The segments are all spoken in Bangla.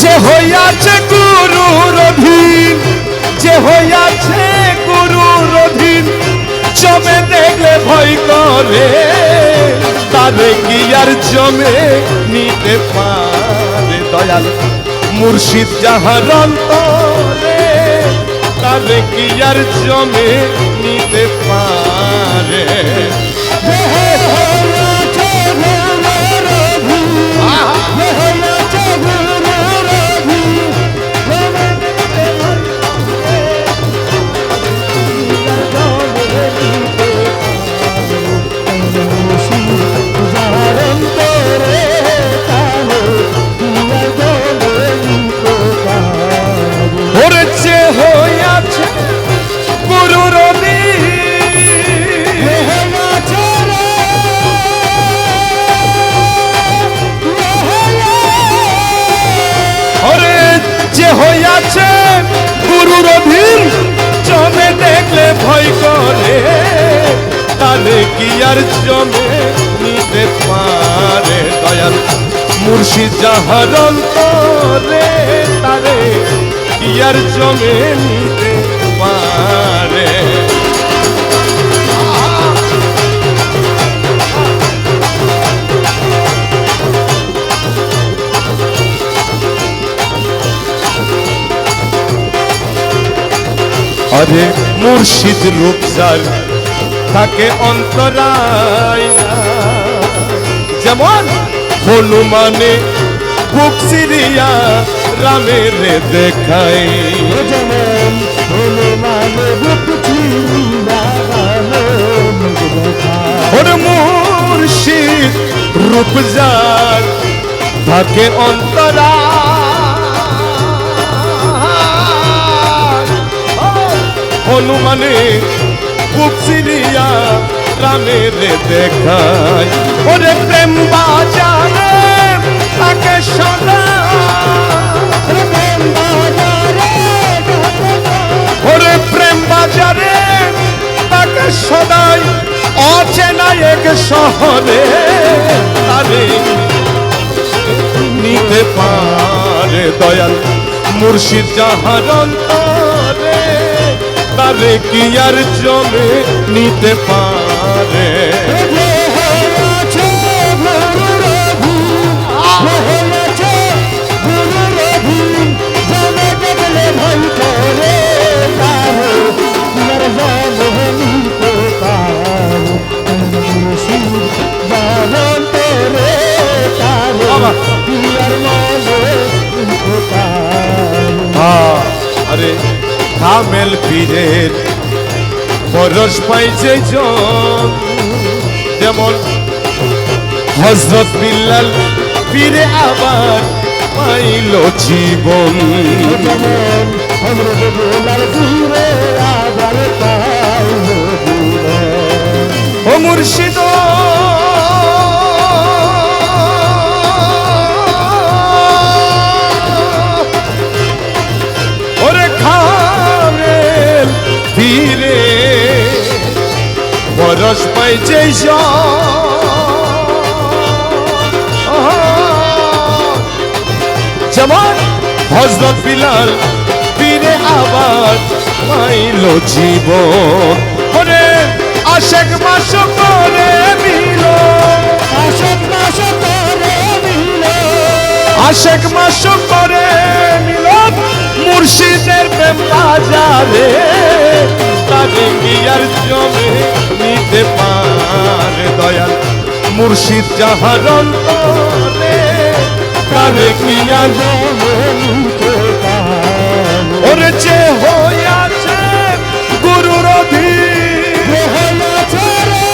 যে হইয়াছে গুরুর অধীন, যে হইয়াছে গুরুর অধীন, জমে দেখলে ভয় করে, তারে কি আর জমে নিতে পারে দয়াল মুর্শিদ যাহার অন্তরে, তারে কি আর জমে নিতে পারে। হইয়াছে গুরুর অধীন, জমে দেখলে ভয় করে, তারে কি আর জমে নিতে পারে দয়াল মুর্শিদ যাহার অন্তরে, তারে কি আর জমে নিতে পারে। আরে মুর্শিদ রূপসার থাকে অন্তরায়, যেমন হনুমানে বুক সিরিয়া রামের দেখায়, যেমন হনুমানে বুক সিরিয়া রামের দেখায়। ওরে মুর্শিদ রূপসার থাকে অন্তরায়, হনুমানে বুক সিরিয়া রামের দেখায়। ওরে প্রেম বাজারে তাকে সদা, ওরে প্রেম বাজারে তাকে সদাই অচেনা এক শহরে, তারে নিতে পারে দয়াল মুর্শিদ যাহার অন্তরে, তারে কি আর জমে নিতে পারে। আরে কামেল পীরের পরশ পাইছে জন, যেমন হযরত বিল্লাল পীরে আবার পাইল জীবন, যেমন হযরত বিল্লাল পীরে আবার পাইল জীবন। ও মুর্শিদ ওরে কামেল পীরে পরশ পাইছে যেমন হযরত বিল্লাল পীরে আবার পাইল জীবন। ওরে আশেক মাসুক করে মিল, আশেক মাসুক করে মিল, আশেক মাসুক করে মিল মুর্শিদের প্রেম বাজারে, তারে কি আর জমে নিতে পারে দয়াল মুর্শিদ যাহার অন্তরে, তারে কি আর জমে নিতে পারে। ওরে যে হইয়াছে গুরুর অধীন, হইয়াছে রে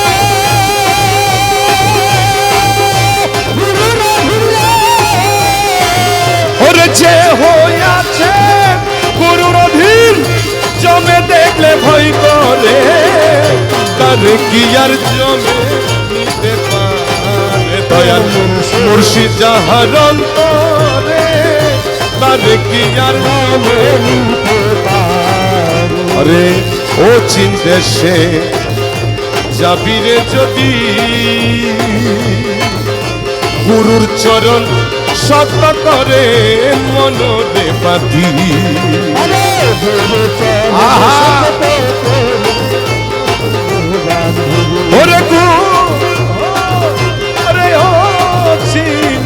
গুরুর অধীন, ওরে যে হইয়াছে গুরুর অধীন, জমে দেখলে ভয় করে, তারে কি আর জমে নিতে পারে দয়াল মুর্শিদ যাহার অন্তরে, তারে কি আর জমে নিতে পারে। আরে ও চিনতে সে যাবিরে যদি গুরুর চরণ সত্য করে মন মনরে বাঁধি আরে গুরু চরণ আহা। সঙ্গে বান্ধবী ওরে গো আরে অচিন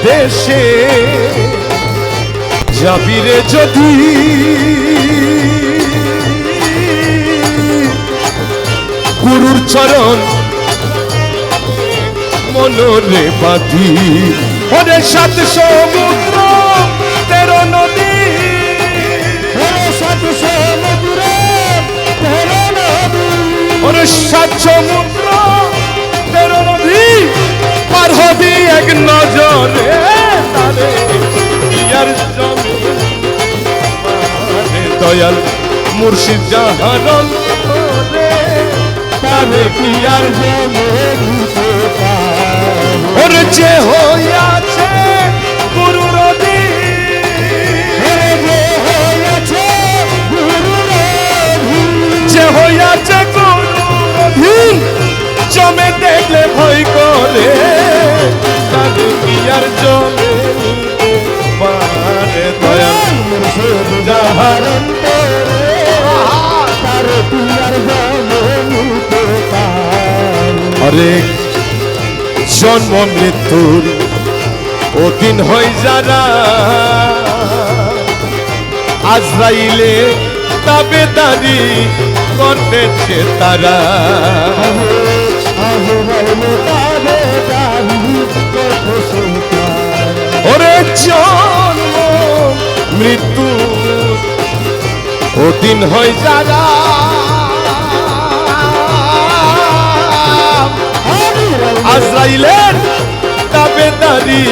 দেশে যাবিরে যদি গুরুর চরণ মনরে বাঁধি ওরে সাত সমুদ্র 13 নদী ওরে সাত সমুদ্র 13 নদী ওরে সাত সমুদ্র 13 নদী পার হবি এক নজরে তারে ইয়ার জমি মানে দয়াল মুর্শিদ যাহার অন্তরে তারে ইয়ার জমে দিতে পারো ওরে যে হইয়াছে গুরুর অধীন ওরে যে হয়েছে গুরুর অধীন যে হইয়াছে গুরুর অধীন জমে দেখলে ভয় করে তারে ইয়ার জমে নিতে পারে দয়াল মুর্শিদ যাহার অন্তরে তার পিয়ার জমে নিতে পারো আরে জন্ম মৃত্যুর অধীন হই যারা আজরাইলে তাবেদারি করতেছে তারা ওরে জন্ম মৃত্যু অধীন হই যারা আজরাইলের তাবেদারি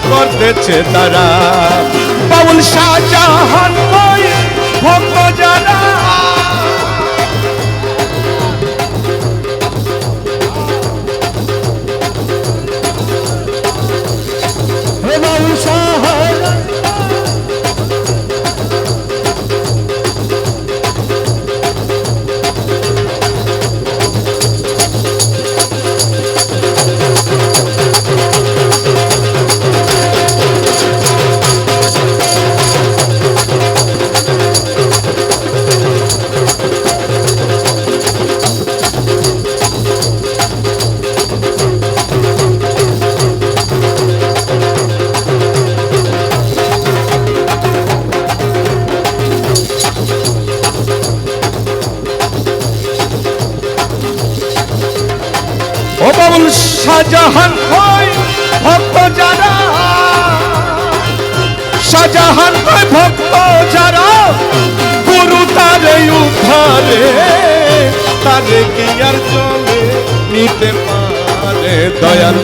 করতেছে তারা বাউল শাহজাহান কই ভক্ত যারা ও বাবুল শাহজাহান কই ভক্ত যারা শাহজাহান কই ভক্ত যারা গুরু তারে উদ্ধারে তারে কি আর চলে নিতে পারে দয়াল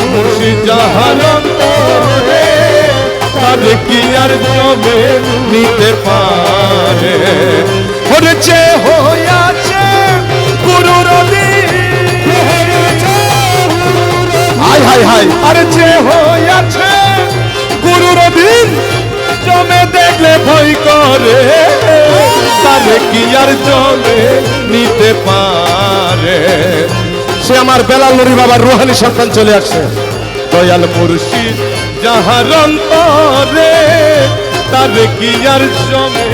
মুর্শিদ যাহার অন্তরে তারে কি আর জমে নিতে পারে ওরে যে হইয়াছে গুরুর অধীন হাই হাই হাই আরে যে হইয়াছে গুরুর অধীন জমে দেখলে ভয় করে তারে কি আর জমে নিতে পারে সে আমার বেলাল নুরি বাবার রুহানি সন্তান চলে আসছে দয়াল মুর্শিদ যাহার অন্তরে তারে কি আর জমে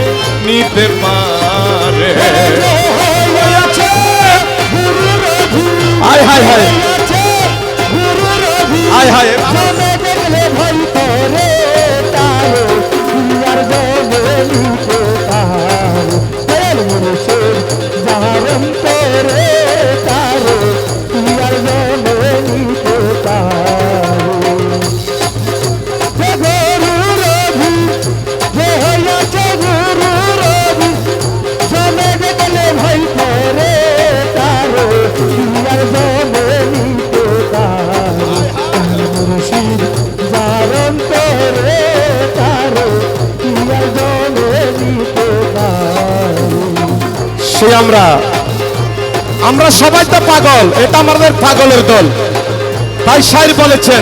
নিতে পারে হাই হাই হাই হাই হাই সে আমরা সবাই তো পাগল, এটা আমাদের পাগলের দল। তাই শায়ের বলেছেন